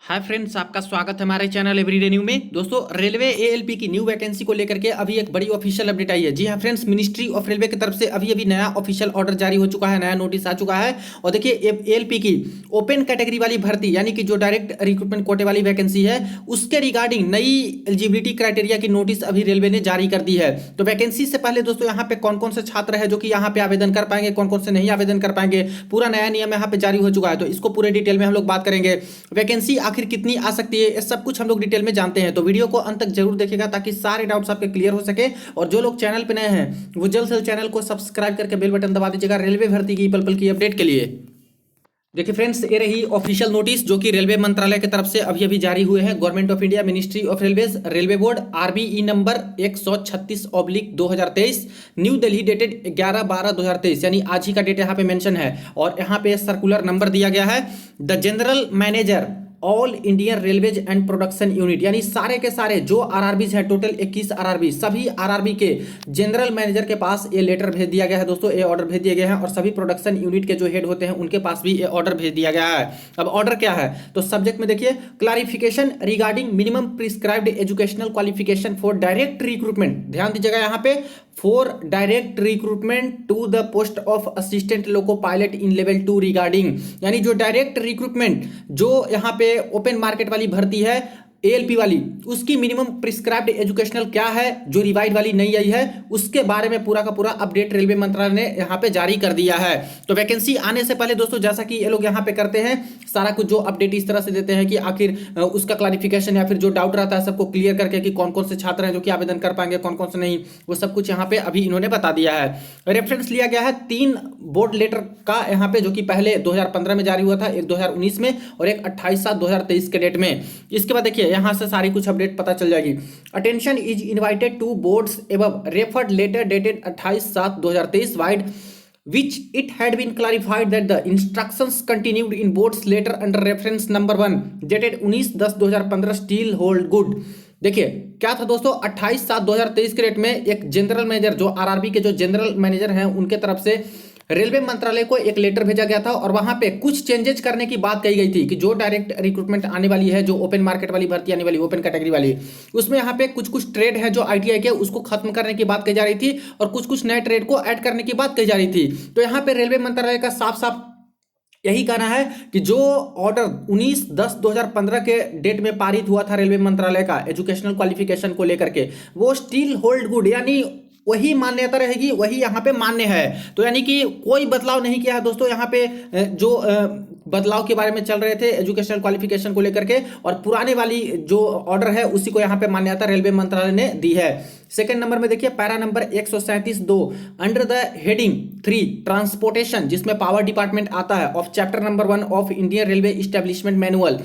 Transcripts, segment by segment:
Hi friends, आपका स्वागत है हमारे चैनल एवरीडे न्यू में। दोस्तों, रेलवे एएलपी की न्यू वैकेंसी को लेकर के अभी एक बड़ी ऑफिशियल अपडेट आई है। जी हाँ फ्रेंड्स, मिनिस्ट्री ऑफ रेलवे की तरफ से अभी अभी नया ऑफिशियल ऑर्डर जारी हो चुका है, नया नोटिस आ चुका है। और देखिए, एएलपी की ओपन कैटेगरी वाली भर्ती यानी कि जो डायरेक्ट रिक्रूटमेंट कोटे वाली वैकेंसी है, उसके रिगार्डिंग नई एलिजिबिलिटी क्राइटेरिया की नोटिस अभी रेलवे ने जारी कर दी है। तो वैकेंसी से पहले दोस्तों यहाँ पे कौन कौन से छात्र है जो कि यहाँ पे आवेदन कर पाएंगे, कौन कौन से नहीं आवेदन कर पाएंगे, पूरा नया नियम यहाँ पे जारी हो चुका है। तो इसको पूरे डिटेल में हम लोग बात करेंगे। वैकेंसी आखिर कितनी आ सकती है, ये सब कुछ हम लोग डिटेल में जानते हैं। तो वीडियो को अंत तक जरूर देखिएगा ताकि सारे डाउट्स आपके क्लियर हो सके। और जो लोग चैनल पे नए हैं वो जल्द से चैनल को सब्सक्राइब करके बेल बटन दबा दीजिएगा रेलवे भर्ती की पल पल की अपडेट के लिए। देखिए फ्रेंड्स, ये रही ऑफिशियल नोटिस जो कि रेलवे मंत्रालय की तरफ से अभी अभी जारी हुए हैं। Government of India, ministry of railways, railway board, RBE number 136/2023, new Delhi, dated 11/12/2023, यानी आज ही का डेट यहाँ पे मेंशन है। और यहाँ पे सर्कुलर नंबर दिया गया है, the general manager all Indian railways and production unit, यानी सारे के सारे जो आरआरबीज है, टोटल 21 आरआरबी, सभी आरआरबी के जनरल मैनेजर के पास ये लेटर भेज दिया गया है दोस्तों, ये ऑर्डर भेज दिए गए हैं। और सभी प्रोडक्शन यूनिट के जो हेड होते हैं उनके पास भी ये ऑर्डर भेज दिया गया है। अब ऑर्डर क्या है, तो सब्जेक्ट में देखिए, clarification regarding minimum prescribed educational qualification for direct recruitment. ध्यान दीजिएगा यहाँ पे, for direct recruitment to the post of assistant loco pilot in level 2 regarding, यानी जो डायरेक्ट रिक्रूटमेंट जो यहाँ पे ओपन मार्केट वाली भर्ती है एएलपी वाली, उसकी मिनिमम प्रिस्क्राइब्ड एजुकेशनल क्या है जो रिवाइड वाली नहीं आई है, उसके बारे में पूरा का पूरा अपडेट रेलवे मंत्रालय ने यहाँ पे जारी कर दिया है। तो वैकेंसी आने से पहले दोस्तों, जैसा कि ये लोग यहाँ पे करते हैं, सारा कुछ जो अपडेट इस तरह से देते हैं कि आखिर उसका क्लैरिफिकेशन या फिर जो डाउट रहता है सबको क्लियर करके कि कौन कौन से छात्र हैं जो कि आवेदन कर पाएंगे, कौन कौन से नहीं, वो सब कुछ यहाँ पे अभी इन्होंने बता दिया है। रेफरेंस लिया गया है 3 बोर्ड लेटर का यहाँ पे, जो कि पहले 2015 में जारी हुआ था, एक 2019 में और एक 28/7/2023 के डेट में। इसके बाद देखिए यहां से सारी कुछ अपडेट पता चल जाएगी। Attention is invited to boards एवं referred letter dated 28/7/2023 vide which it had been clarified that the instructions continued in board's letter under reference number 1 dated 19/10/2015 still hold good। देखिए क्या था दोस्तों, 28/7/2023 के डेट में एक जनरल मैनेजर, जो RRB के जो जनरल मैनेजर हैं उनके तरफ से रेलवे मंत्रालय को एक लेटर भेजा गया था और वहां पे कुछ चेंजेस करने की बात कही गई थी कि जो डायरेक्ट रिक्रूटमेंट आने वाली है, जो ओपन मार्केट वाली भर्ती आने वाली, ओपन कैटेगरी वाली, उसमें यहाँ पे कुछ कुछ ट्रेड है जो आईटीआई के, उसको खत्म करने की बात कही जा रही थी और कुछ कुछ नए ट्रेड को ऐड करने की बात कही जा रही थी। तो यहाँ पे रेलवे मंत्रालय का साफ साफ यही कहना है कि जो ऑर्डर 19/10/2015 के डेट में पारित हुआ था रेलवे मंत्रालय का एजुकेशनल क्वालिफिकेशन को लेकर के, वो स्टिल होल्ड गुड, यानी वही मान्यता रहेगी, वही यहाँ पे मान्य है। तो यानी कि कोई बदलाव नहीं किया है दोस्तों। यहाँ पे जो बदलाव के बारे में चल रहे थे एजुकेशनल क्वालिफिकेशन को लेकर के, और पुराने वाली जो ऑर्डर है उसी को यहाँ पे मान्यता रेलवे मंत्रालय ने दी है। सेकंड नंबर में देखिए, para number 137(2) under the heading 3 transportation, जिसमें पावर डिपार्टमेंट आता है, of chapter number 1 of Indian railway establishment manual,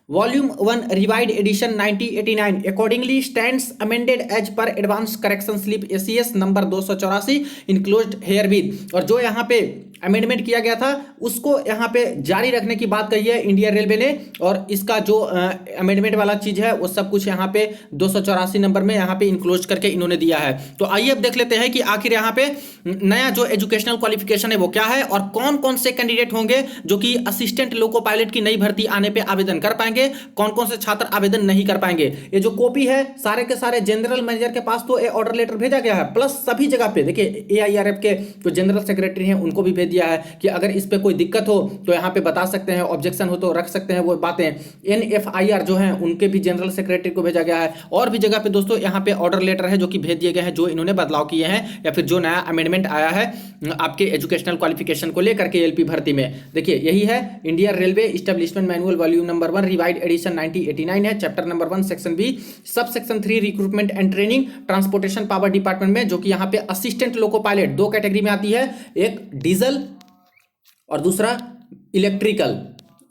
Volume 1 Revised Edition 1989 accordingly stands amended as per Advance Correction Slip ACS number 284 enclosed herewith। और जो यहाँ पे amendment किया गया था उसको यहाँ पे जारी रखने की बात कही है इंडियन रेलवे ने, और इसका जो अमेंडमेंट वाला चीज है वो सब कुछ यहाँ पे 284 नंबर में यहाँ पे इंक्लोज करके इन्होंने दिया है। तो आइए अब देख लेते हैं कि आखिर यहाँ पे नया जो एजुकेशनल क्वालिफिकेशन है वो क्या है और कौन कौन से कैंडिडेट होंगे जो कि असिस्टेंट लोको पायलट की नई भर्ती आने पर आवेदन कर पाएंगे, कौन कौन से छात्र आवेदन नहीं कर पाएंगे। ये जो कॉपी है सारे के सारे जनरल मैनेजर के पास तो ये ऑर्डर लेटर भेजा गया है, प्लस सभी जगह पे देखिए एआईआरएफ के जो जनरल सेक्रेटरी हैं उनको भी भेज दिया है कि अगर इस पे कोई दिक्कत हो तो यहाँ पे बता सकते हैं, ऑब्जेक्शन हो तो रख सकते हैं वो बातें। एनएफआईआर जो हैं उनके भी जनरल सेक्रेटरी को भेजा गया है, और भी जगह पे दोस्तों यहाँ पे ऑर्डर लेटर है जो कि भेज दिए गए हैं, जो इन्होंने बदलाव किए हैं या फिर जो नया अमेंडमेंट आया है आपके एजुकेशनल क्वालिफिकेशन को लेकर के एएलपी भर्ती में। देखिए यही है Indian railway establishment manual volume number 1 revised edition 1989 है, chapter number 1 section B sub section 3 recruitment and training transportation power department में, जो कि यहाँ पे असिस्टेंट लोको पायलट 2 कैटेगरी में आती है, एक डीजल और दूसरा इलेक्ट्रिकल,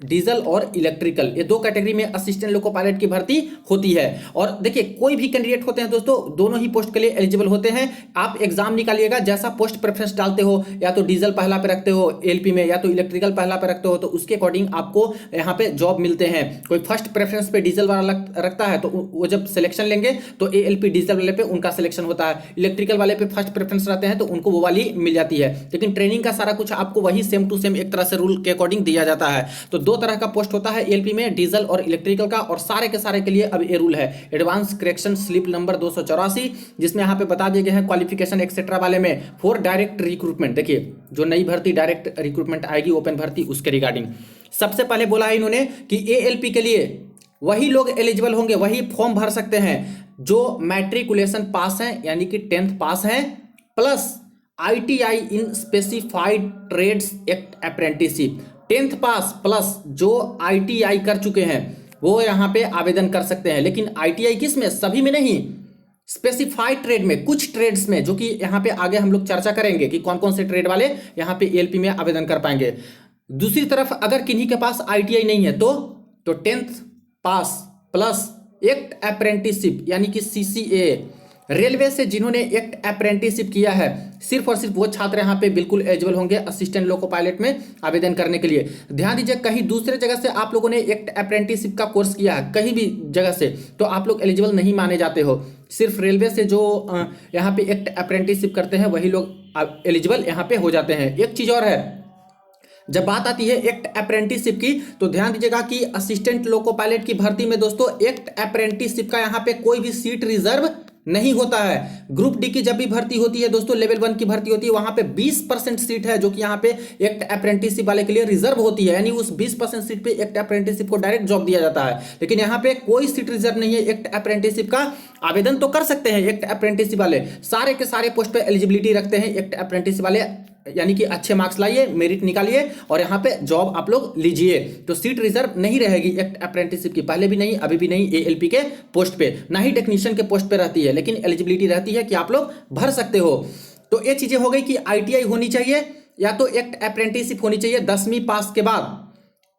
डीजल और इलेक्ट्रिकल, ये 2 कैटेगरी में असिस्टेंट लोको पायलट की भर्ती होती है। और देखिए कोई भी कैंडिडेट होते हैं दोस्तों, दोनों ही पोस्ट के लिए एलिजिबल होते हैं। आप एग्जाम निकालिएगा, जैसा पोस्ट प्रेफरेंस डालते हो, या तो डीजल पहला पे रखते हो एलपी में, या तो इलेक्ट्रिकल पहला पे रखते हो, तो उसके अकॉर्डिंग आपको यहाँ पे जॉब मिलते हैं। कोई फर्स्ट प्रेफरेंस पे डीजल वाला रखता है तो वो जब सिलेक्शन लेंगे तो एएलपी डीजल वाले पे उनका सिलेक्शन होता है, इलेक्ट्रिकल वाले पे फर्स्ट प्रेफरेंस रहते हैं तो उनको वो वाली मिल जाती है। लेकिन ट्रेनिंग का सारा कुछ आपको वही सेम टू सेम एक तरह से रूल के अकॉर्डिंग दिया जाता है। तो दो तरह का पोस्ट होता है एएलपी में, डीजल और इलेक्ट्रिकल का, और सारे के सारे के लिए अब ये रूल है एडवांस करेक्शन स्लिप नंबर 284, जिसमें यहाँ पे बता दिए गए हैं क्वालिफिकेशन एक्सेट्रा वाले में फॉर डायरेक्ट रिक्रूटमेंट। देखिए जो नई भर्ती डायरेक्ट रिक्रूटमेंट आएगी ओपन भर्ती, उसके रिगार्डिंग सबसे पहले बोला है इन्होंने कि एएलपी के लिए वही लोग एलिजिबल होंगे, वही फॉर्म भर सकते हैं जो मैट्रिकुलेशन पास हैं, यानी कि 10th पास हैं, plus ITI in specified trades act apprenticeship. 10th pass plus जो आईटीआई कर चुके हैं वो यहाँ पे आवेदन कर सकते हैं। लेकिन आईटीआई किस में? सभी में नहीं, स्पेसिफाइड ट्रेड में, कुछ ट्रेड्स में, जो कि यहाँ पे आगे हम लोग चर्चा करेंगे कि कौन कौन से ट्रेड वाले यहाँ पे एएलपी में आवेदन कर पाएंगे। दूसरी तरफ अगर किन्हीं के पास आईटीआई नहीं है तो 10th pass plus act apprenticeship यानी कि सीसीए, रेलवे से जिन्होंने एक्ट अप्रेंटिसशिप किया है सिर्फ और सिर्फ वो छात्र यहाँ पे बिल्कुल एलिजिबल होंगे असिस्टेंट लोको पायलट में आवेदन करने के लिए। ध्यान दीजिए, कहीं दूसरे जगह से आप लोगों ने एक्ट अप्रेंटिसशिप का कोर्स किया है कहीं भी जगह से, तो आप लोग एलिजिबल नहीं माने जाते हो। सिर्फ रेलवे से जो यहाँ पे एक्ट अप्रेंटिसशिप करते हैं वही लोग एलिजिबल यहाँ पे हो जाते हैं। एक चीज और है, जब बात आती है एक्ट अप्रेंटिसशिप की तो ध्यान दीजिएगा कि असिस्टेंट लोको पायलट की भर्ती में दोस्तों एक्ट अप्रेंटिसशिप का यहाँ पे कोई भी सीट रिजर्व नहीं होता है। ग्रुप डी की जब भी भर्ती होती है दोस्तों, लेवल 1 की भर्ती होती है, वहां पे 20% सीट है जो कि यहाँ पे एक्ट अप्रेंटिसशिप वाले के लिए रिजर्व होती है, यानी उस 20% सीट पे एक्ट अप्रेंटिसशिप को डायरेक्ट जॉब दिया जाता है। लेकिन यहाँ पे कोई सीट रिजर्व नहीं है। एक्ट अप्रेंटिसशिप का आवेदन तो कर सकते हैं एक्ट अप्रेंटिसशिप वाले, सारे के सारे पोस्ट पे एलिजिबिलिटी रखते हैं एक्ट अप्रेंटिसशिप वाले, यानी कि अच्छे मार्क्स लाइए, मेरिट निकालिए और यहाँ पे जॉब आप लोग लीजिए, तो सीट रिजर्व नहीं रहेगी एक्ट अप्रेंटिसशिप की, पहले भी नहीं अभी भी नहीं एएलपी के पोस्ट पे, ना ही टेक्नीशियन के पोस्ट पे रहती है, लेकिन एलिजिबिलिटी रहती है कि आप लोग भर सकते हो। तो ये चीजें हो गई कि आईटीआई होनी चाहिए या तो एक्ट अप्रेंटिसशिप होनी चाहिए 10वीं पास के बाद।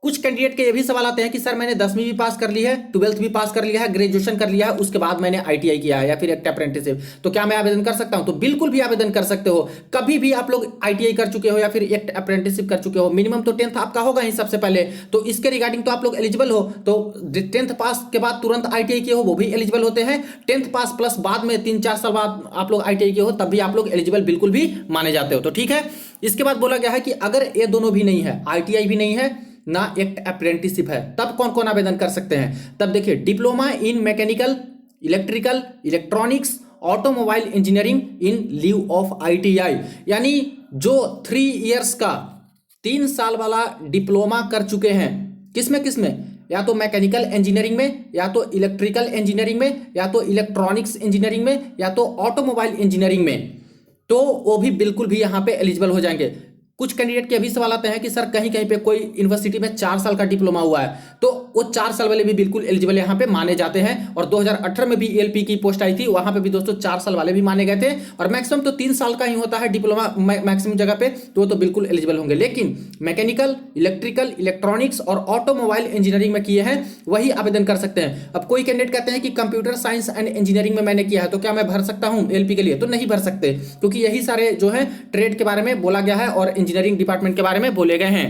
कुछ कैंडिडेट के ये भी सवाल आते हैं कि सर मैंने 10वीं भी पास कर ली है, 12th भी पास कर लिया है, ग्रेजुएशन कर लिया है, उसके बाद मैंने आईटीआई किया है या फिर एक्ट अप्रेंटिसशिप, तो क्या मैं आवेदन कर सकता हूं? तो बिल्कुल भी आवेदन कर सकते हो। कभी भी आप लोग आईटीआई कर चुके हो या फिर एक्ट अप्रेंटिसशिप कर चुके हो, मिनिमम तो 10th आपका होगा ही सबसे पहले, तो इसके रिगार्डिंग तो आप लोग एलिजिबल हो। तो 10th पास के बाद तुरंत आईटीआई किए हो वो भी एलिजिबल होते हैं, 10th पास प्लस बाद में 3-4 साल बाद आप लोग आईटीआई किए हो तब भी आप लोग एलिजिबल बिल्कुल भी माने जाते हो। तो ठीक है, इसके बाद बोला गया है कि अगर ये दोनों भी नहीं है, आईटीआई भी नहीं है ना एक्ट अप्रेंटिसशिप है, तब कौन कौन आवेदन कर सकते हैं? तब देखिए, diploma in mechanical, electrical, electronics, automobile engineering in leave of ITI, यानी जो 3 इयर्स का 3 साल वाला डिप्लोमा कर चुके हैं, किसमें या तो मैकेनिकल इंजीनियरिंग में, या तो इलेक्ट्रिकल इंजीनियरिंग में, या तो इलेक्ट्रॉनिक्स इंजीनियरिंग में, या तो ऑटोमोबाइल इंजीनियरिंग में, तो वो भी बिल्कुल भी यहाँ पे एलिजिबल हो जाएंगे। कुछ कैंडिडेट के अभी सवाल आते हैं कि सर कहीं कहीं पे कोई यूनिवर्सिटी में 4 साल का डिप्लोमा हुआ है, तो वो 4 साल वाले भी बिल्कुल एलिजिबल यहाँ पे माने जाते हैं। और 2018 में भी एएलपी की पोस्ट आई थी, वहां पे भी दोस्तों 4 साल वाले भी माने गए थे, और मैक्सिमम तो 3 साल का ही होता है डिप्लोमा मैक्सिमम जगह पे, तो बिल्कुल एलिजिबल होंगे। लेकिन मैकेनिकल, इलेक्ट्रिकल, इलेक्ट्रॉनिक्स और ऑटोमोबाइल इंजीनियरिंग में किए हैं वही आवेदन कर सकते हैं। अब कोई कैंडिडेट कहते हैं कि कंप्यूटर साइंस एंड इंजीनियरिंग में मैंने किया है, तो क्या मैं भर सकता हूँ एएलपी के लिए? तो नहीं भर सकते, क्योंकि यही सारे जो है ट्रेड के बारे में बोला गया है और इंजीनियरिंग डिपार्टमेंट के बारे में बोले गए हैं।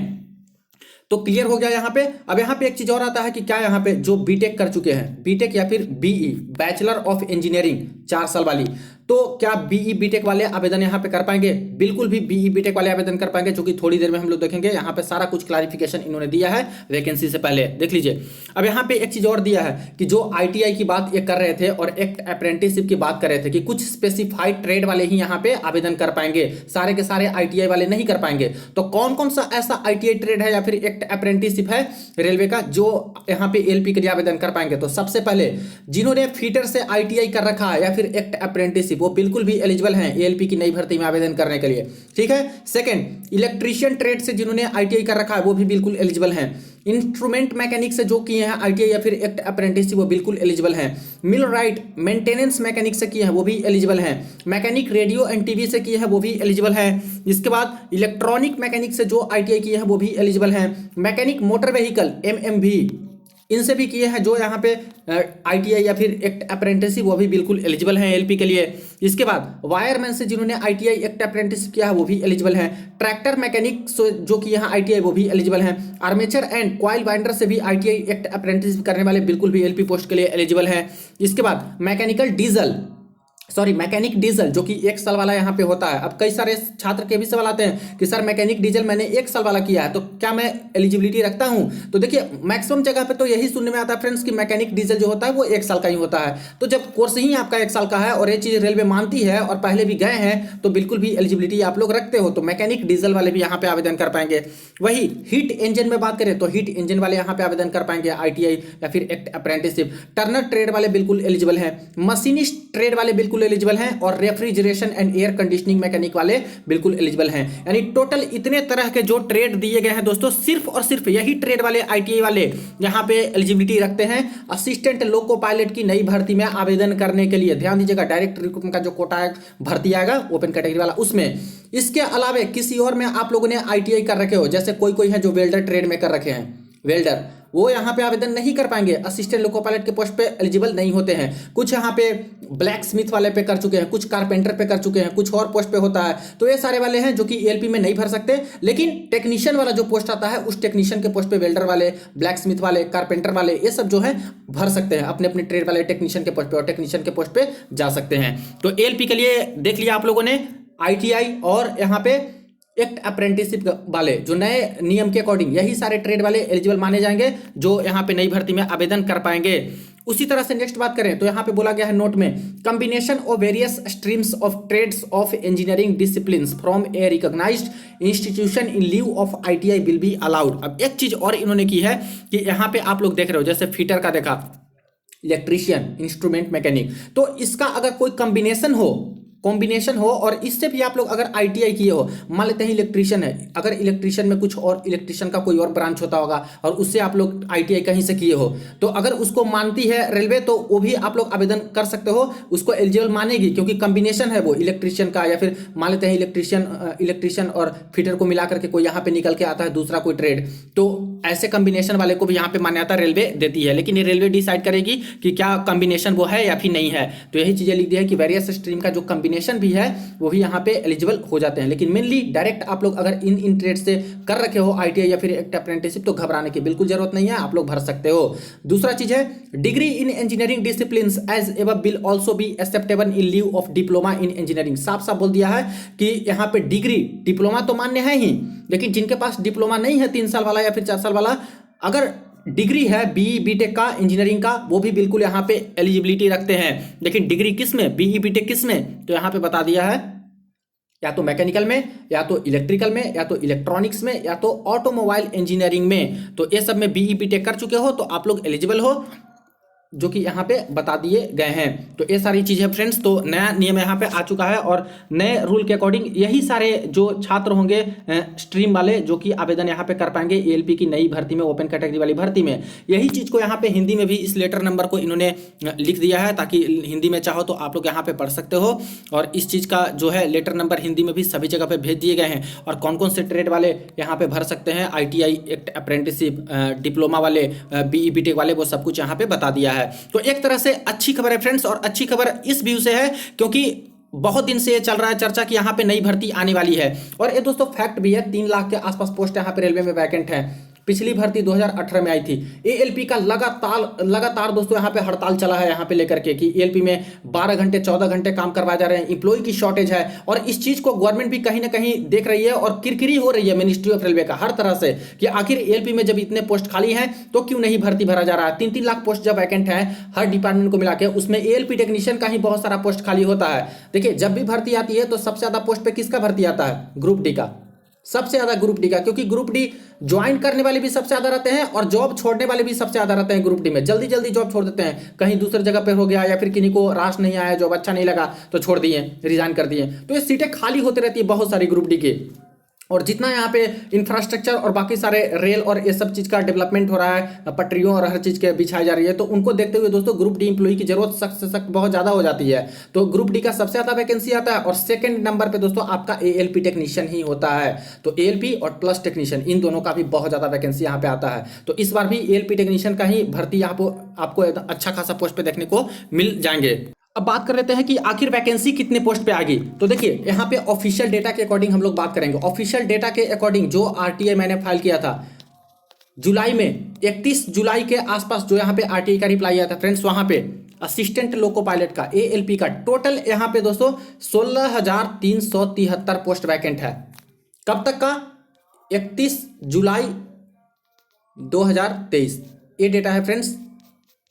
तो क्लियर हो गया यहाँ पे। अब यहाँ पे एक चीज और आता है कि क्या यहाँ पे जो बीटेक कर चुके हैं, बीटेक या फिर बीई, बैचलर ऑफ इंजीनियरिंग 4 साल वाली, तो क्या बीई बीटेक वाले आवेदन यहाँ पे कर पाएंगे? बिल्कुल भी बीई बीटेक वाले आवेदन कर पाएंगे, जो कि थोड़ी देर में हम लोग देखेंगे। यहाँ पे सारा कुछ क्लैरिफिकेशन इन्होंने दिया है वैकेंसी से पहले, देख लीजिए। अब यहाँ पे एक चीज और दिया है कि जो आईटीआई की बात ये कर रहे थे और एक्ट अप्रेंटिसशिप की बात कर रहे थे कि कुछ स्पेसिफाइड ट्रेड वाले ही यहाँ पे आवेदन कर पाएंगे, सारे के सारे आईटीआई वाले नहीं कर पाएंगे। तो कौन कौन सा ऐसा आईटीआई ट्रेड है या फिर एक्ट अप्रेंटिसशिप है रेलवे का जो यहाँ पे एएलपी के लिए आवेदन कर पाएंगे? तो सबसे पहले जिन्होंने फीटर से आईटीआई कर रखा है या फिर एक्ट अप्रेंटिसशिप, वो बिल्कुल भी एलिजिबल हैं एएलपी की नई भर्ती में आवेदन करने के लिए, ठीक है। सेकंड, इलेक्ट्रीशियन ट्रेड से जिन्होंने आईटीआई कर रखा है वो भी बिल्कुल एलिजिबल हैं। इंस्ट्रूमेंट मैकेनिक से जो किए हैं आईटीआई या फिर एक्ट अप्रेंटिसशिप वो बिल्कुल एलिजिबल हैं। मिल राइट मेंटेनेंस मैकेनिक से किए हैं वो भी एलिजिबल हैं। मैकेनिक रेडियो एंड टीवी से किए हैं वो भी एलिजिबल हैं। इसके बाद इलेक्ट्रॉनिक मैकेनिक से जो आईटीआई किए हैं वो भी एलिजिबल हैं। मैकेनिक मोटर व्हीकल एमएमवी इनसे भी किए हैं जो यहाँ पे आईटीआई या फिर एक्ट अप्रेंटिसशिप, वो भी बिल्कुल एलिजिबल हैं एएलपी के लिए। इसके बाद वायरमैन से जिन्होंने आईटीआई एक्ट अप्रेंटिसशिप किया है वो भी एलिजिबल हैं। ट्रैक्टर मैकेनिक जो कि यहाँ आईटीआई वो भी एलिजिबल हैं। आर्मेचर एंड कॉइल बाइंडर से भी आईटीआई एक्ट अप्रेंटिसशिप करने वाले बिल्कुल भी एएलपी पोस्ट के लिए एलिजिबल हैं। इसके बाद mechanical diesel sorry mechanic diesel जो कि 1 साल वाला यहाँ पे होता है। अब कई सारे छात्र के भी सवाल आते हैं कि सर मैकेनिक डीजल मैंने 1 साल वाला किया है तो क्या मैं एलिजिबिलिटी रखता हूँ? तो देखिए मैक्सिमम जगह पे तो यही सुनने में आता है फ्रेंड्स कि मैकेनिक डीजल जो होता है वो 1 साल का ही होता है। तो जब कोर्स ही आपका 1 साल का है और ये चीज़ रेलवे मानती है और पहले भी गए हैं तो बिल्कुल भी एलिजिबिलिटी आप लोग रखते हो, तो मैकेनिक डीजल वाले भी यहाँ पे आवेदन कर पाएंगे। वही हीट इंजन में बात करें तो हीट इंजन वाले यहाँ पे आवेदन कर पाएंगे, ITI या फिर एक्ट अप्रेंटिसशिप। टर्नर ट्रेड वाले बिल्कुल एलिजिबल हैं, मशीनिस्ट ट्रेड वाले बिल्कुल एलिजिबल हैं और refrigeration and air conditioning mechanic वाले बिल्कुल एलिजिबल हैं। यानी टोटल इतने तरह के जो ट्रेड दिए गए हैं दोस्तों, सिर्फ और सिर्फ यही ट्रेड वाले ITI वाले यहाँ पे एलिजिबिलिटी रखते हैं असिस्टेंट लोको पायलट की नई भर्ती में आवेदन करने के लिए। ध्यान दीजिएगा, डायरेक्ट रिक्रूटमेंट का जो कोटा भर्ती आएगा ओपन कैटेगरी वाला उसमें। इसके अलावा किसी और में आप लोगों ने ITI कर रखे हो, जैसे कोई कोई है जो वेल्डर ट्रेड में कर रखे हैं, वेल्डर, वो यहाँ पे आवेदन नहीं कर पाएंगे, असिस्टेंट लोको पायलट के पोस्ट पे एलिजिबल नहीं होते हैं। कुछ यहाँ पे ब्लैक स्मिथ वाले पे कर चुके हैं, कुछ कारपेंटर पे कर चुके हैं, कुछ और पोस्ट पे होता है, तो ये सारे वाले हैं जो कि ELP में नहीं भर सकते। लेकिन टेक्नीशियन वाला जो पोस्ट आता है उस टेक्नीशियन के पोस्ट पे वेल्डर वाले, ब्लैक स्मिथ वाले, कारपेंटर वाले, ये सब जो है भर सकते हैं अपने अपने ट्रेड वाले टेक्नीशियन के पोस्ट पे और टेक्नीशियन के पोस्ट पे जा सकते हैं। तो ELP के लिए देख लिया आप लोगों ने, ITI और यहाँ पे एक्ट अप्रेंटिसशिप वाले जो नए नियम के अकॉर्डिंग यही सारे ट्रेड वाले एलिजिबल माने जाएंगे जो यहाँ पे नई भर्ती में आवेदन कर पाएंगे। उसी तरह से नेक्स्ट बात करें तो यहाँ पे बोला गया है नोट में, combination of various streams of trades of engineering disciplines from a recognised institution in leave of ITI will be allowed. अब एक चीज और इन्होंने की है कि यहाँ पे आप लोग देख रहे हो, जैसे फिटर का देखा, इलेक्ट्रीशियन, इंस्ट्रूमेंट मैकेनिक, तो इसका अगर कोई कॉम्बिनेशन हो और इससे भी आप लोग अगर ITI किए हो, मान लेते हैं इलेक्ट्रीशियन है, अगर इलेक्ट्रीशियन में कुछ और इलेक्ट्रीशियन का कोई और ब्रांच होता होगा और उससे आप लोग ITI कहीं से किए हो, तो अगर उसको मानती है रेलवे तो वो भी आप लोग आवेदन कर सकते हो, उसको एलिजिबल मानेगी क्योंकि कॉम्बिनेशन है वो इलेक्ट्रीशियन का, या फिर मान लेते हैं इलेक्ट्रीशियन और फिटर को मिला करके कोई यहाँ पे निकल के आता है दूसरा कोई ट्रेड, तो ऐसे कॉम्बिनेशन वाले को भी यहाँ पे मान्यता रेलवे देती है। लेकिन ये रेलवे डिसाइड करेगी कि क्या कॉम्बिनेशन वो है या फिर नहीं है। तो यही चीजें लिख दी है कि वेरियस स्ट्रीम का जो कॉम्बिनेशन भी है वो भी यहाँ पे एलिजिबल हो जाते हैं। लेकिन मेनली डायरेक्ट आप लोग अगर इन ट्रेड से कर रखे हो ITI या फिर एक्ट अप्रेंटिसशिप तो घबराने की बिल्कुल जरूरत नहीं है, आप लोग भर सकते हो। दूसरा चीज है, degree in engineering disciplines as above will also be acceptable in leave of diploma in engineering. साफ साफ बोल दिया है कि यहाँ पे डिप्लोमा तो मान्य है ही, लेकिन जिनके पास डिप्लोमा नहीं है 3 साल वाला या फिर 4 साल वाला, अगर डिग्री है BE BTech का, इंजीनियरिंग का, वो भी बिल्कुल यहाँ पे एलिजिबिलिटी रखते हैं। लेकिन डिग्री किस में, BE BTech किस में, तो यहाँ पे बता दिया है या तो मैकेनिकल में, या तो इलेक्ट्रिकल में, या तो इलेक्ट्रॉनिक्स में, या तो ऑटोमोबाइल इंजीनियरिंग में। तो ये सब में BE BTech कर चुके हो तो आप लोग एलिजिबल हो, जो कि यहाँ पे बता दिए गए हैं। तो ये सारी चीज़ है फ्रेंड्स। तो नया नियम यहाँ पे आ चुका है और नए रूल के अकॉर्डिंग यही सारे जो छात्र होंगे स्ट्रीम वाले जो कि आवेदन यहाँ पे कर पाएंगे ELP की नई भर्ती में, ओपन कैटेगरी वाली भर्ती में। यही चीज़ को यहाँ पे हिंदी में भी इस लेटर नंबर को इन्होंने लिख दिया है ताकि हिंदी में चाहो तो आप लोग यहाँ पे पढ़ सकते हो। और इस चीज़ का जो है लेटर नंबर हिंदी में भी सभी जगह पे भेज दिए गए हैं। और कौन कौन से ट्रेड वाले यहाँ पे भर सकते हैं, ITI एक्ट अप्रेंटिसशिप, डिप्लोमा वाले, BE BTech वाले, वो सब कुछ यहाँ पे बता दिया है। तो एक तरह से अच्छी खबर है फ्रेंड्स, और अच्छी खबर इस व्यू से है क्योंकि बहुत दिन से ये चल रहा है चर्चा कि यहाँ पे नई भर्ती आने वाली है। और ये दोस्तों फैक्ट भी है, 3 लाख के आसपास पोस्ट यहाँ पे रेलवे में वैकेंट है। पिछली भर्ती 2018 में आई थी। ALP का लगातार दोस्तों यहाँ पे हड़ताल चला है यहाँ पे लेकर के कि ALP में 12 घंटे 14 घंटे काम करवाए जा रहे हैं, एम्प्लॉय की शॉर्टेज है। और इस चीज को गवर्नमेंट भी कहीं ना कहीं देख रही है और किरकिरी हो रही है मिनिस्ट्री ऑफ रेलवे का हर तरह से कि आखिर ALP में जब इतने पोस्ट खाली हैं तो क्यों नहीं भर्ती भरा जा रहा है। 3-3 लाख पोस्ट जब वैकेंट है हर डिपार्टमेंट को मिला के, उसमें ALP टेक्नीशियन का ही बहुत सारा पोस्ट खाली होता है। देखिए जब भी भर्ती आती है तो सबसे ज्यादा पोस्ट पे किसका भर्ती आता है, ग्रुप डी का, सबसे ज्यादा ग्रुप डी का, क्योंकि ग्रुप डी ज्वाइन करने वाले भी सबसे ज्यादा रहते हैं और जॉब छोड़ने वाले भी सबसे ज्यादा रहते हैं। ग्रुप डी में जल्दी जल्दी जॉब छोड़ देते हैं, कहीं दूसरी जगह पे हो गया या फिर किन्हीं को राश नहीं आया, जॉब अच्छा नहीं लगा तो छोड़ दिए, रिजाइन कर दिए। तो ये सीटें खाली होती रहती है बहुत सारी ग्रुप डी की। और जितना यहाँ पे इंफ्रास्ट्रक्चर और बाकी सारे रेल और ये सब चीज़ का डेवलपमेंट हो रहा है, पटरियों और हर चीज़ के बिछाई जा रही है, तो उनको देखते हुए दोस्तों ग्रुप डी एम्प्लॉय की जरूरत सख्त से सख्त बहुत ज़्यादा हो जाती है। तो ग्रुप डी का सबसे ज़्यादा वैकेंसी आता है और सेकंड नंबर पे दोस्तों आपका ALP टेक्नीशियन ही होता है। तो ALP और प्लस टेक्नीशियन इन दोनों का भी बहुत ज़्यादा वैकेंसी यहाँ पे आता है। तो इस बार भी ALP टेक्नीशियन का ही भर्ती यहाँ पर आपको अच्छा खासा पोस्ट पे देखने को मिल जाएंगे। अब बात कर लेते हैं कि आखिर वैकेंसी कितने पोस्ट पे आ गई। तो देखिए यहाँ पे ऑफिशियल डेटा के अकॉर्डिंग हम लोग बात करेंगे। ऑफिशियल डेटा के अकॉर्डिंग जो RTI मैंने फाइल किया था जुलाई में, 31 जुलाई के आसपास जो यहाँ पे RTI का रिप्लाई आया था फ्रेंड्स, वहाँ पे असिस्टेंट लोको पायलट का, ALP का, टोटल यहाँ पे दोस्तों 16,373 पोस्ट वैकेंट है। कब तक का? 31 जुलाई 2023 ये डेटा है फ्रेंड्स।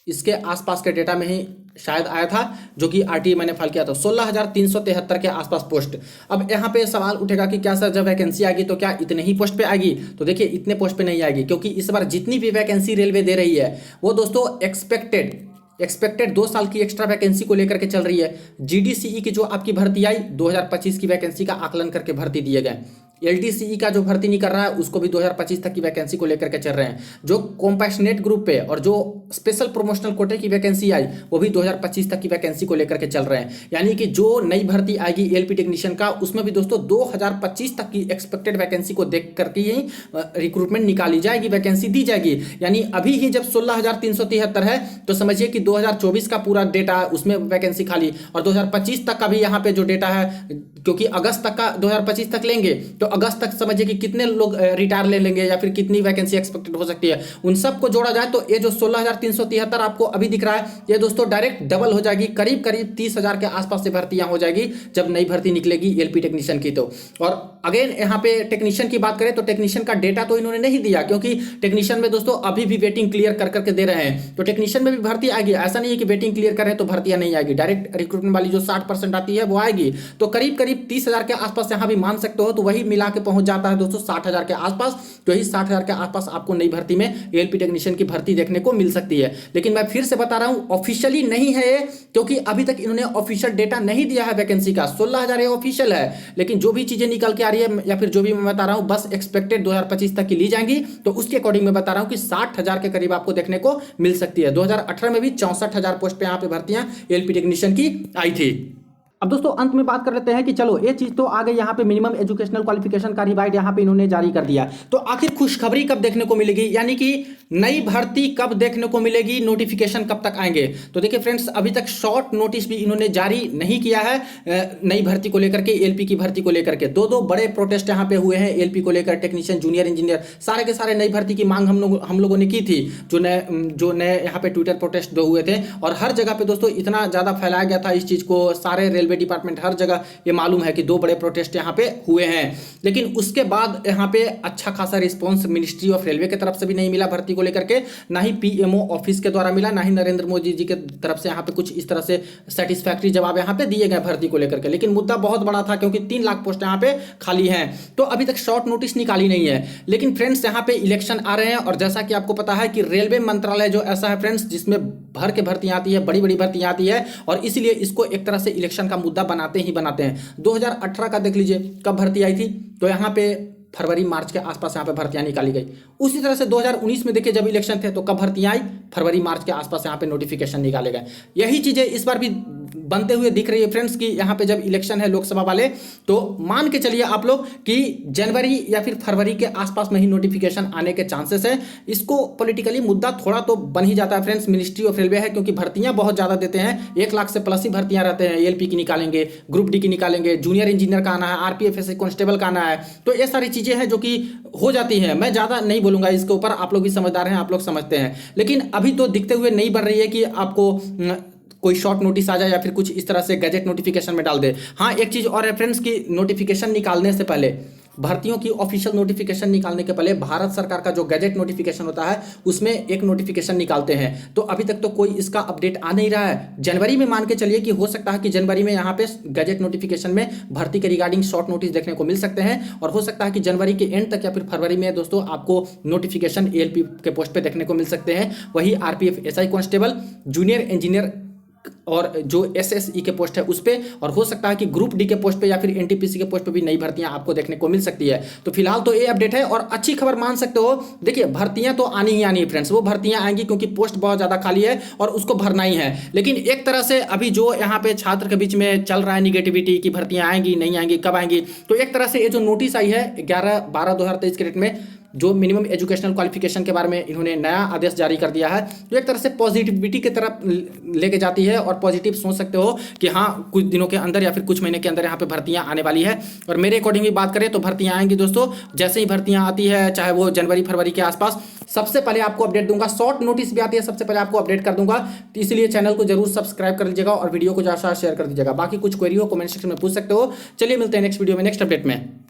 इसके आसपास के डेटा में ही शायद आया था, जो कि RTA मैंने फाइल किया था। 16,373 के आसपास पोस्ट। अब यहाँ पे सवाल उठेगा कि क्या सर जब वैकेंसी आएगी तो क्या इतने ही पोस्ट पे आएगी? तो देखिए इतने पोस्ट पे नहीं आएगी, क्योंकि इस बार जितनी भी वैकेंसी रेलवे दे रही है वो दोस्तों एक्सपेक्टेड 2 साल की एक्स्ट्रा वैकेंसी को लेकर के चल रही है। GDCE की जो आपकी भर्ती आई 2025 की वैकेंसी का आकलन करके भर्ती दिए गए। LDCE का जो भर्ती नहीं कर रहा है उसको भी 2025 तक की वैकेंसी को लेकर के चल रहे हैं। जो कॉम्पैशनेट ग्रुप पे और जो स्पेशल प्रमोशनल कोटे की वैकेंसी आई वो भी 2025 तक की वैकेंसी को लेकर के चल रहे हैं। यानी कि जो नई भर्ती आएगी ALP टेक्नीशियन का, उसमें भी दोस्तों 2025 तक की एक्सपेक्टेड वैकेंसी को देख करके ही रिक्रूटमेंट निकाली जाएगी, वैकेंसी दी जाएगी। यानी अभी ही जब 16,373 है तो समझिए कि 2024 का पूरा डेटा उसमें वैकेंसी खाली, और 2025 तक का भी यहाँ पे जो डेटा है, क्योंकि अगस्त तक का 2025 तक लेंगे तो अगस्त तक समझिए कि कितने लोग रिटायर ले लेंगे या फिर कितनी वैकेंसी एक्सपेक्टेड हो सकती है। उन सबको जोड़ा जाए तो ये जो 16,373 आपको अभी दिख रहा है ये दोस्तों डायरेक्ट डबल हो जाएगी, करीब 30,000 के आसपास से भर्तियां हो जाएगी जब नई भर्ती निकलेगी ALP टेक्नीशियन की। तो और अगेन यहाँ पे टेक्नीशियन की बात करें तो टेक्नीशियन का डेटा तो इन्होंने नहीं दिया, क्योंकि टेक्नीशियन में दोस्तों अभी भी वेटिंग क्लियर कर करके दे रहे हैं। तो टेक्नीशियन में भी भर्ती आएगी, ऐसा नहीं है कि वेटिंग क्लियर कर रहे हैं तो भर्तियां नहीं आएगी। डायरेक्ट रिक्रूटमेंट वाली जो 60% आती है वो आएगी। तो करीब 30,000 के आसपास यहाँ भी मान सकते हो, तो वही मिला के पहुंच जाता है दोस्तों 60,000 के आसपास। तो यही 60,000 के आसपास आपको नई भर्ती में ALP टेक्नीशियन की भर्ती देखने को मिल सकती है। लेकिन मैं फिर से बता रहा हूं ऑफिशियली नहीं है ये, क्योंकि अभी तक इन्होंने ऑफिशियल डेटा नहीं दिया है वैकेंसी का। 16,000 ये ऑफिशियल है, लेकिन जो भी चीजें निकल के आ रही है या फिर जो भी मैं बता रहा हूं बस एक्सपेक्टेड 2025 तक की ली जाएंगी। तो उसके अकॉर्डिंग मैं बता रहा हूं कि 60,000 के करीब आपको देखने को मिल सकती है। 2018 में भी 64,000 पोस्ट पे यहाँ पे भर्तियां ALP टेक्नीशियन की आई थी। अब दोस्तों अंत में बात कर लेते हैं कि चलो ये चीज तो आ गई, यहाँ पे मिनिमम एजुकेशनल क्वालिफिकेशन का रिवाइड यहाँ पे इन्होंने जारी कर दिया। तो आखिर खुशखबरी कब देखने को मिलेगी, यानी कि नई भर्ती कब देखने को मिलेगी, नोटिफिकेशन कब तक आएंगे? तो देखिए फ्रेंड्स, अभी तक शॉर्ट नोटिस भी इन्होंने जारी नहीं किया है नई भर्ती को लेकर के, ALP की भर्ती को लेकर के। दो बड़े प्रोटेस्ट यहाँ पे हुए हैं ALP को लेकर, टेक्नीशियन, जूनियर इंजीनियर, सारे के सारे नई भर्ती की मांग हम लोगों ने की थी। जो नए यहाँ पे ट्विटर प्रोटेस्ट दो हुए थे, और हर जगह पे दोस्तों इतना ज्यादा फैलाया गया था इस चीज को, सारे रेलवे डिपार्टमेंट हर जगह ये मालूम है कि 2 बड़े प्रोटेस्ट यहाँ पे हुए हैं। लेकिन उसके बाद यहाँ पे अच्छा खासा रिस्पॉन्स मिनिस्ट्री ऑफ रेलवे की तरफ से भी नहीं मिला भर्ती को लेकर के, ना ही PMO ऑफिस के द्वारा मिला, ना ही नरेंद्र मोदी जी के तरफ से यहाँ पे कुछ इस तरह से सेटिस्फैक्ट्री जवाब यहाँ पे दिए गए भर्ती को लेकर के। लेकिन मुद्दा बहुत बड़ा था, क्योंकि 3 लाख पोस्ट यहाँ पे खाली हैं। तो अभी तक शॉर्ट नोटिस निकाली नहीं है। लेकिन फ्रेंड्स यहाँ पे इलेक्शन आ रहे हैं, और जैसा कि आपको पता है कि रेलवे मंत्रालय जो ऐसा है फ्रेंड्स जिसमें भर के भर्तियां आती है, बड़ी बड़ी भर्तियां आती है, और इसलिए इसको एक तरह से इलेक्शन का मुद्दा बनाते हैं। 2018 का देख लीजिए कब भर्ती आई थी, तो यहाँ पे फरवरी मार्च के आसपास यहाँ पे भर्तियां निकाली गई। उसी तरह से 2019 में देखिए जब इलेक्शन थे तो कब भर्तियां आई, फरवरी मार्च के आसपास यहाँ पे नोटिफिकेशन निकाले गए। यही चीजें इस बार भी बनते हुए दिख रही है फ्रेंड्स कि यहाँ पे जब इलेक्शन है लोकसभा वाले, तो मान के चलिए आप लोग कि जनवरी या फिर फरवरी के आसपास में ही नोटिफिकेशन आने के चांसेस है। इसको पॉलिटिकली मुद्दा थोड़ा तो बन ही जाता है फ्रेंड्स। मिनिस्ट्री ऑफ रेलवे है, क्योंकि भर्तियां बहुत ज्यादा देते हैं, 1 लाख से प्लस ही भर्तियां रहते हैं। ALP की निकालेंगे, ग्रुप D की निकालेंगे, जूनियर इंजीनियर का आना है, RPF SI कांस्टेबल का आना है। तो ये सारी चीजें हैं जो कि हो जाती हैं। मैं ज्यादा नहीं बोलूंगा इसके ऊपर, आप लोग भी समझदार हैं, आप लोग समझते हैं। लेकिन अभी तो दिखते हुए नहीं बन रही है कि आपको कोई शॉर्ट नोटिस आ जाए या फिर कुछ इस तरह से गैजेट नोटिफिकेशन में डाल दे। हाँ, एक चीज और है फ्रेंड्स कि नोटिफिकेशन निकालने से पहले, भर्तियों की ऑफिशियल नोटिफिकेशन निकालने के पहले भारत सरकार का जो गैजेट नोटिफिकेशन होता है उसमें एक नोटिफिकेशन निकालते हैं। तो अभी तक तो कोई इसका अपडेट आ नहीं रहा है। जनवरी में मान के चलिए कि हो सकता है कि जनवरी में यहाँ पे गैजेट नोटिफिकेशन में भर्ती के रिगार्डिंग शॉर्ट नोटिस देखने को मिल सकते हैं, और हो सकता है कि जनवरी के एंड तक या फिर फरवरी में दोस्तों आपको नोटिफिकेशन ALP के पोस्ट पे देखने को मिल सकते हैं। वही RPF SI constable, junior engineer और जो SSE के पोस्ट है उस पे, और हो सकता है कि ग्रुप D के पोस्ट पे या फिर NTPC के पोस्ट पे भी नई भर्तियां आपको देखने को मिल सकती है। तो फिलहाल तो ये अपडेट है, और अच्छी खबर मान सकते हो। देखिए भर्तियां तो आनी ही आनी है फ्रेंड्स, वो भर्तियां आएंगी क्योंकि पोस्ट बहुत ज्यादा खाली है और उसको भरना ही है। लेकिन एक तरह से अभी जो यहाँ पे छात्र के बीच में चल रहा है निगेटिविटी की भर्तियां आएंगी नहीं आएंगी, कब आएंगी, तो एक तरह से ये जो नोटिस आई है 11/12/2023 के डेट में, जो मिनिमम एजुकेशनल क्वालिफिकेशन के बारे में इन्होंने नया आदेश जारी कर दिया है, जो एक तरह से पॉजिटिविटी की तरफ लेके जाती है और पॉजिटिव सोच सकते हो कि हाँ कुछ दिनों के अंदर या फिर कुछ महीने के अंदर यहाँ पे भर्तियाँ आने वाली है। और मेरे अकॉर्डिंग भी बात करें तो भर्तियाँ आएंगी दोस्तों, जैसे ही भर्तियाँ आती है चाहे वो जनवरी फरवरी के आसपास, सबसे पहले आपको अपडेट दूंगा। शॉर्ट नोटिस भी आती है, सबसे पहले आपको अपडेट कर दूंगा। तो इसलिए चैनल को जरूर सब्सक्राइब कर लीजिएगा और वीडियो को ज़्यादा शेयर कर दीजिएगा। बाकी कुछ क्वेरी हो कमेंट सेक्शन में पूछ सकते हो। चलिए मिलते हैं नेक्स्ट वीडियो में नेक्स्ट अपडेट में।